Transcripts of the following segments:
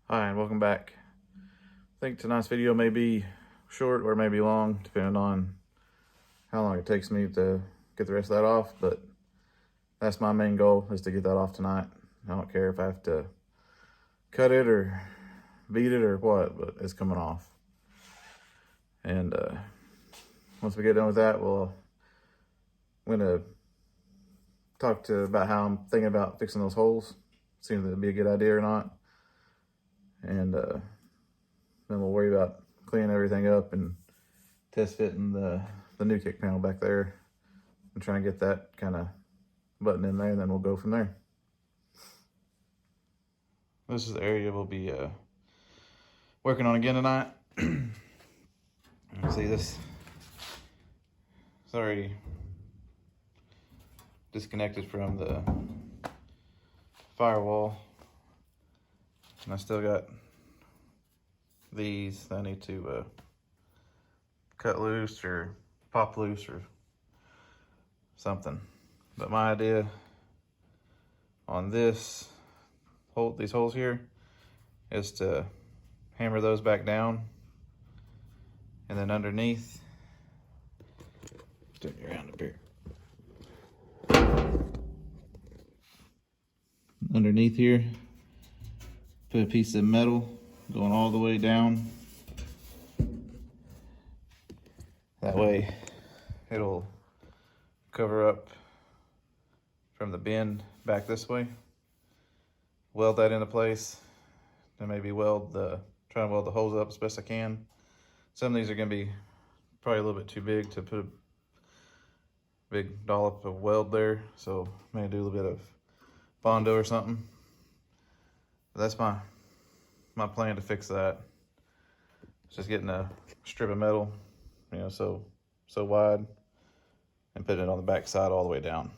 Hi, and welcome back. I think tonight's video may be short or maybe long, depending on how long it takes me to get the rest of that off, but that's my main goal, is to get that off tonight. I don't care if I have to cut it or beat it or what, but it's coming off. And once we get done with that, I'm gonna talk about how I'm thinking about fixing those holes, see if it'd be a good idea or not. And then we'll worry about cleaning everything up and test fitting the new kick panel back there and try and get that kind of button in there, and then we'll go from there. This is the area we'll be working on again tonight. See, this it's already disconnected from the firewall, and I still got these that I need to cut loose or pop loose or something. But my idea on these holes here is to hammer those back down, and then underneath, turn you around up here. Underneath here, put a piece of metal going all the way down. That way it'll cover up from the bend back this way. Weld that into place, and maybe try and weld the holes up as best I can. Some of these are gonna be probably a little bit too big to put a big dollop of weld there, so maybe do a little bit of Bondo or something. But that's my plan to fix that. It's just getting a strip of metal, so wide, and putting it on the back side all the way down.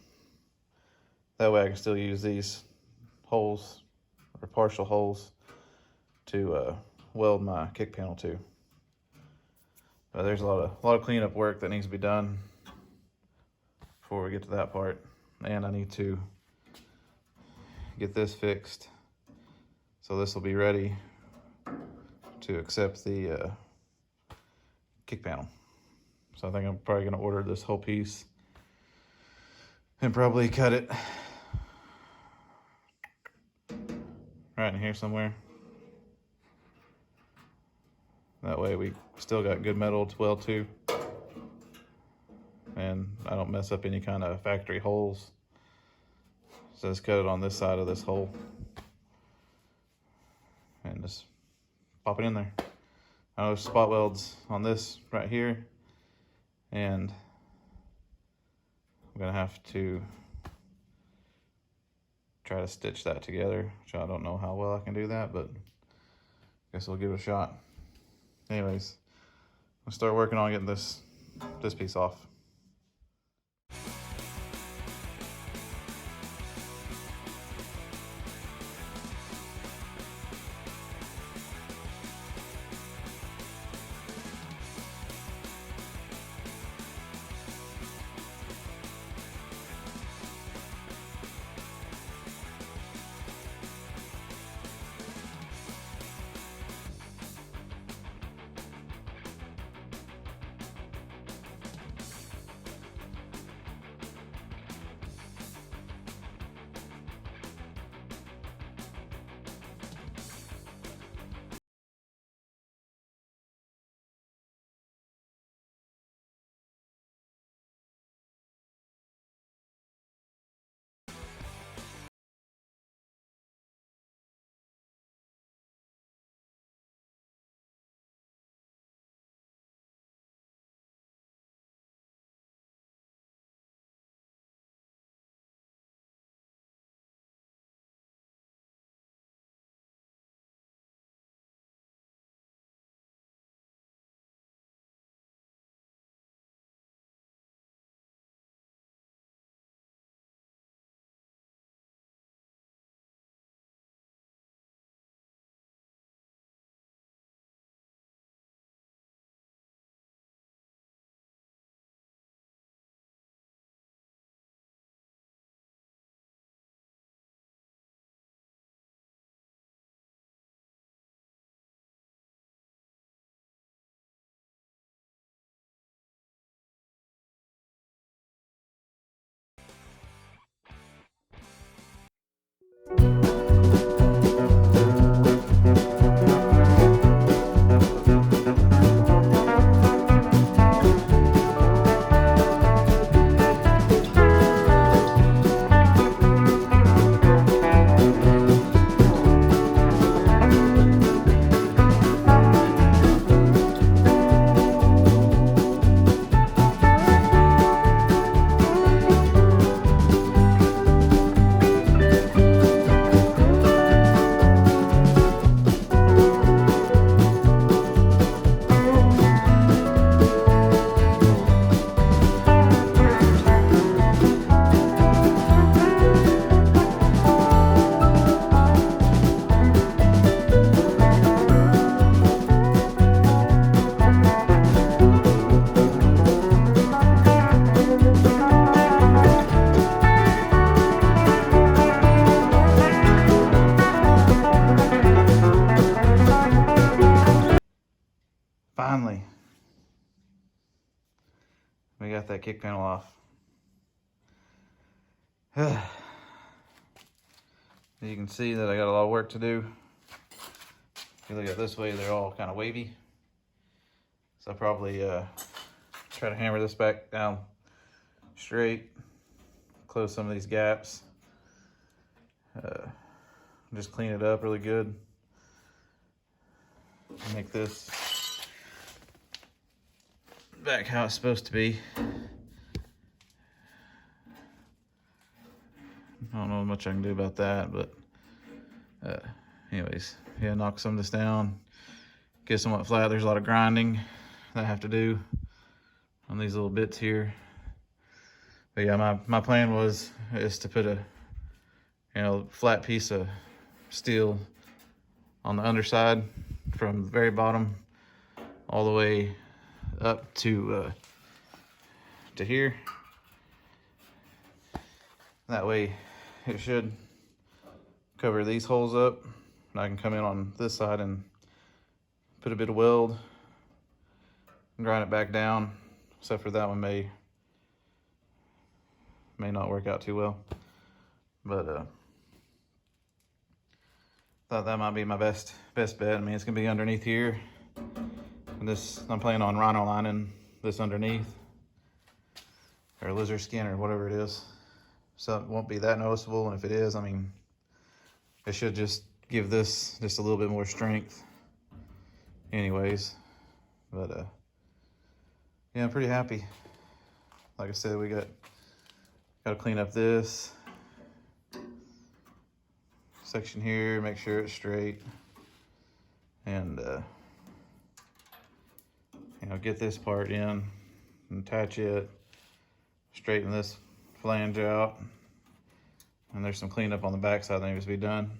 That way I can still use these holes or partial holes to weld my kick panel to. But there's a lot of cleanup work that needs to be done before we get to that part, and I need to get this fixed so this will be ready to accept the kick panel. So I think I'm probably gonna order this whole piece and probably cut it right in here somewhere. That way we still got good metal to weld to, and I don't mess up any kind of factory holes. So just cut it on this side of this hole and just pop it in there. I know there's spot welds on this right here, and I'm gonna have to try to stitch that together, which I don't know how well I can do that, but I guess we'll give it a shot. Anyways, I'll start working on getting this piece off. Finally, we got that kick panel off. You can see that I got a lot of work to do. If you look at it this way, they're all kind of wavy. So I'll probably try to hammer this back down straight, close some of these gaps, just clean it up really good. Make this back how it's supposed to be. I don't know much I can do about that, but anyways, yeah, knock some of this down, get somewhat flat. There's a lot of grinding that I have to do on these little bits here. But yeah, my plan is to put a flat piece of steel on the underside from the very bottom all the way up to here. That way it should cover these holes up, and I can come in on this side and put a bit of weld and grind it back down, except for that one may not work out too well. But thought that might be my best bet. I mean, it's gonna be underneath here, and this I'm planning on rhino lining this underneath, or lizard skin, or whatever it is, so it won't be that noticeable. And if it is, I mean, it should just give this just a little bit more strength anyways. But yeah, I'm pretty happy. Like I said, we got to clean up this section here, make sure it's straight, and get this part in and attach it, straighten this flange out, and there's some cleanup on the back side that needs to be done,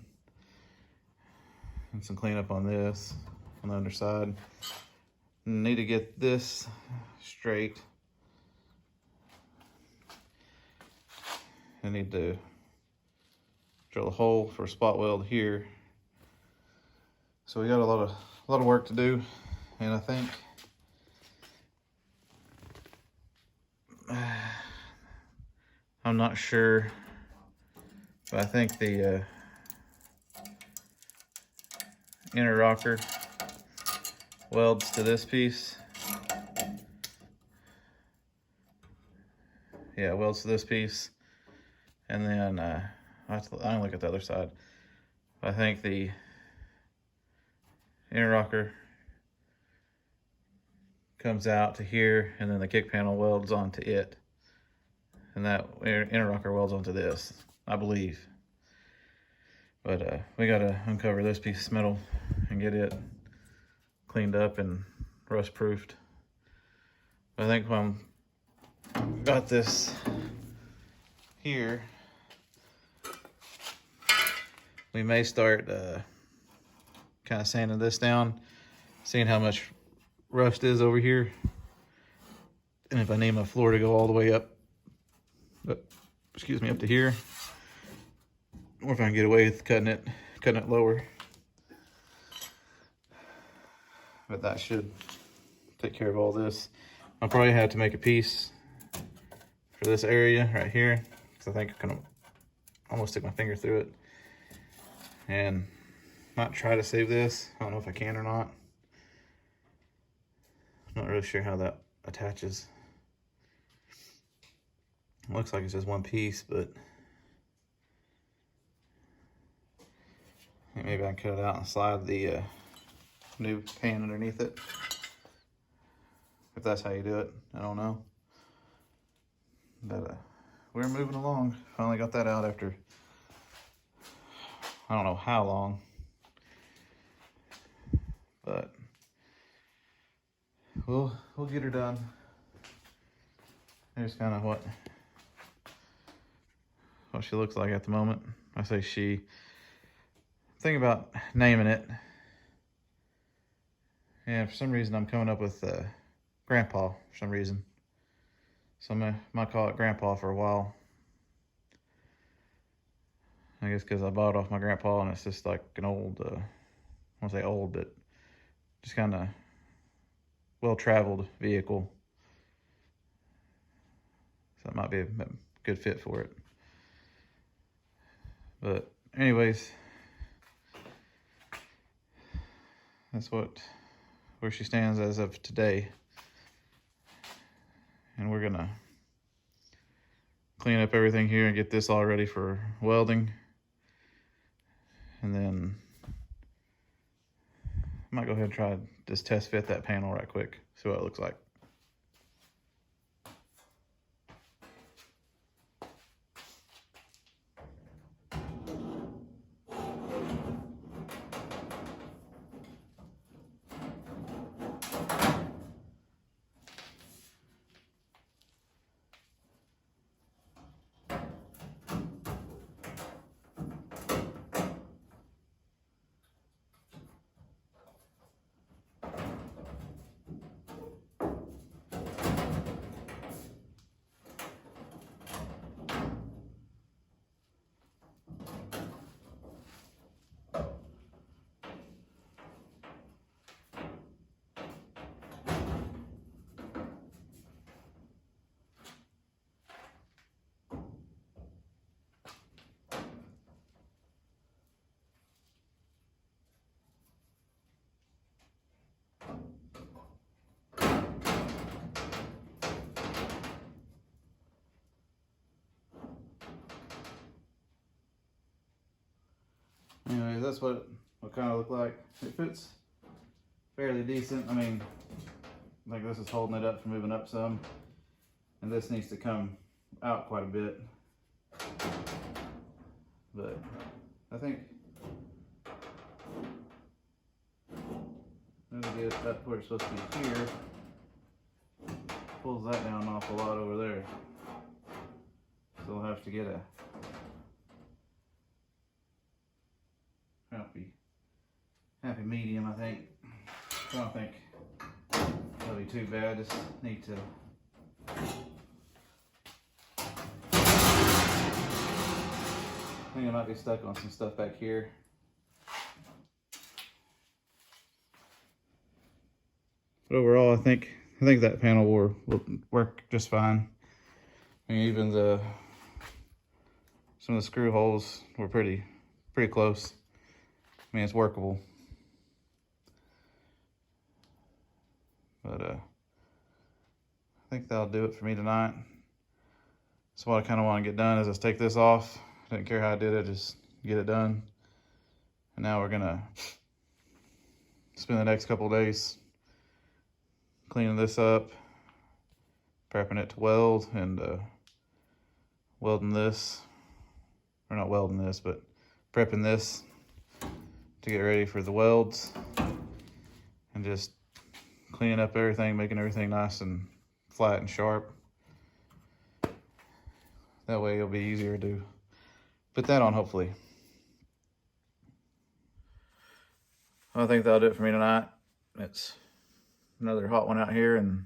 and some cleanup on this on the underside. Need to get this straight. I need to drill a hole for a spot weld here. So we got a lot of work to do, and I think I'm not sure, but I think the inner rocker welds to this piece. Yeah, welds to this piece, and then I don't look at the other side. I think the inner rocker comes out to here, and then the kick panel welds onto it, and that inner rocker welds onto this, I believe. But we gotta uncover this piece of metal and get it cleaned up and rust proofed. I think when I've got this here, we may start kind of sanding this down, seeing how much rust is over here, and if I need my floor to go all the way up to here, or if I can get away with cutting it lower. But that should take care of all this. I'll probably have to make a piece for this area right here, because I think I can almost stick my finger through it. and might try to save this. I don't know if I can or not. I'm not really sure how that attaches. It looks like it's just one piece, but maybe I can cut it out and slide the new pan underneath it. If that's how you do it, I don't know. But we're moving along. Finally got that out after I don't know how long. But we'll get her done. Here's kind of what she looks like at the moment. I say she. Think about naming it. And for some reason I'm coming up with Grandpa for some reason. So I might call it Grandpa for a while. I guess because I bought it off my grandpa and it's just like an old, I won't say old, but just kind of well-traveled vehicle. So it might be a good fit for it. But anyways, that's where she stands as of today. And we're gonna clean up everything here and get this all ready for welding. And then I might go ahead and try to just test fit that panel right quick, see what it looks like. Anyways, that's what it kind of look like. It fits fairly decent. I mean, like this is holding it up from moving up some, and this needs to come out quite a bit. But I think I'm gonna get that where it's supposed to be here. Pulls that down an awful lot over there. So we'll have to get a happy medium, I think. I don't think that'll be too bad. Just need to I think I might be stuck on some stuff back here. But overall, I think that panel will work just fine. I mean, even some of the screw holes were pretty close. I mean, it's workable. But I think that'll do it for me tonight. So what I kind of want to get done is just take this off. I didn't care how I did it, just get it done. And now we're gonna spend the next couple of days cleaning this up, prepping it to weld, and welding this, or not welding this, but prepping this to get ready for the welds, and just cleaning up everything, making everything nice and flat and sharp. That way it'll be easier to put that on, hopefully. I think that'll do it for me tonight. It's another hot one out here, and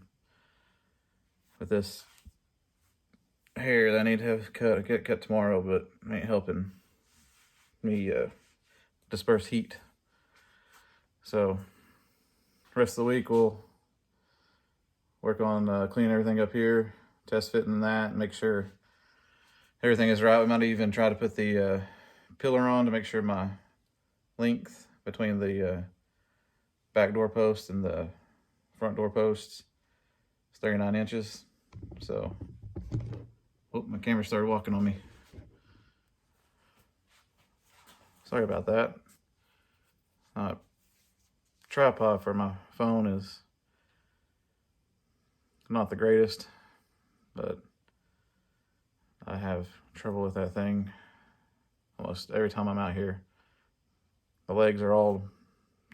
with this hair that I need to have get cut tomorrow, but it ain't helping me disperse heat. So rest of the week we'll work on cleaning everything up here, test fitting that, and make sure everything is right. We might even try to put the pillar on to make sure my length between the back door post and the front door posts. It's 39 inches. So, oh, my camera started walking on me. Sorry about that. Tripod for my phone is not the greatest, but I have trouble with that thing almost every time I'm out here. The legs are all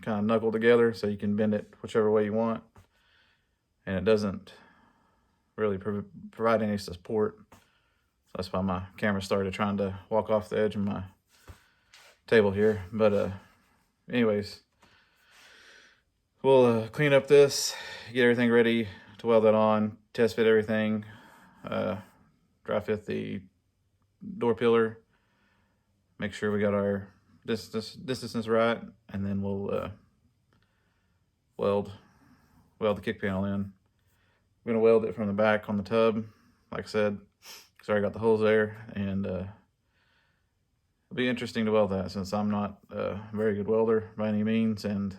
kind of knuckled together so you can bend it whichever way you want, and it doesn't really provide any support. So that's why my camera started trying to walk off the edge of my table here. But anyways, we'll clean up this, get everything ready to weld that on, test fit everything, dry fit the door pillar, make sure we got our distance right, and then we'll weld the kick panel in. I'm gonna weld it from the back on the tub, like I said, because I already got the holes there, and it'll be interesting to weld that since I'm not a very good welder by any means, and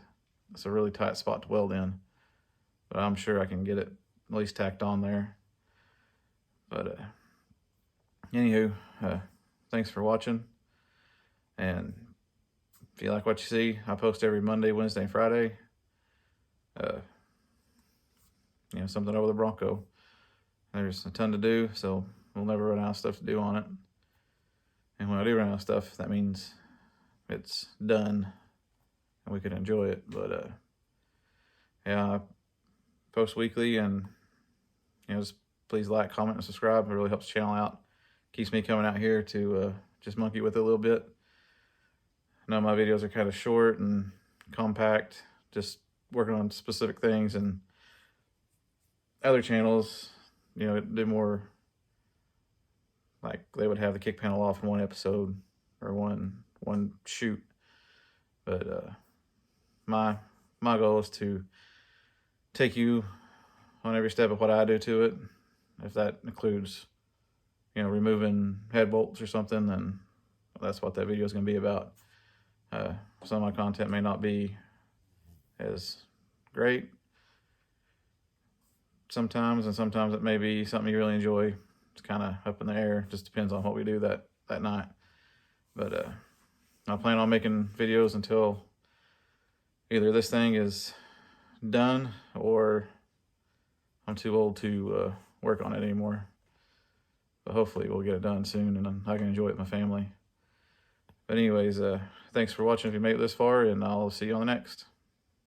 it's a really tight spot to weld in. But I'm sure I can get it at least tacked on there. But anywho, thanks for watching. And if you like what you see, I post every Monday, Wednesday, and Friday. Something over the Bronco. There's a ton to do, so we'll never run out of stuff to do on it. And when I do run out of stuff, that means it's done and we can enjoy it. But yeah, I post weekly, and just please like, comment, and subscribe. It really helps the channel out. Keeps me coming out here to just monkey with it a little bit. I know my videos are kind of short and compact, just working on specific things, and other channels, do more, like they would have the kick panel off in one episode or one shoot. But my goal is to take you on every step of what I do to it. If that includes, removing head bolts or something, then that's what that video is going to be about. Some of my content may not be as great sometimes, and sometimes it may be something you really enjoy. It's kind of up in the air. Just depends on what we do that night. But I plan on making videos until either this thing is done or I'm too old to work on it anymore. But hopefully we'll get it done soon, and I can enjoy it with my family. But anyways, thanks for watching if you made it this far, and I'll see you on the next.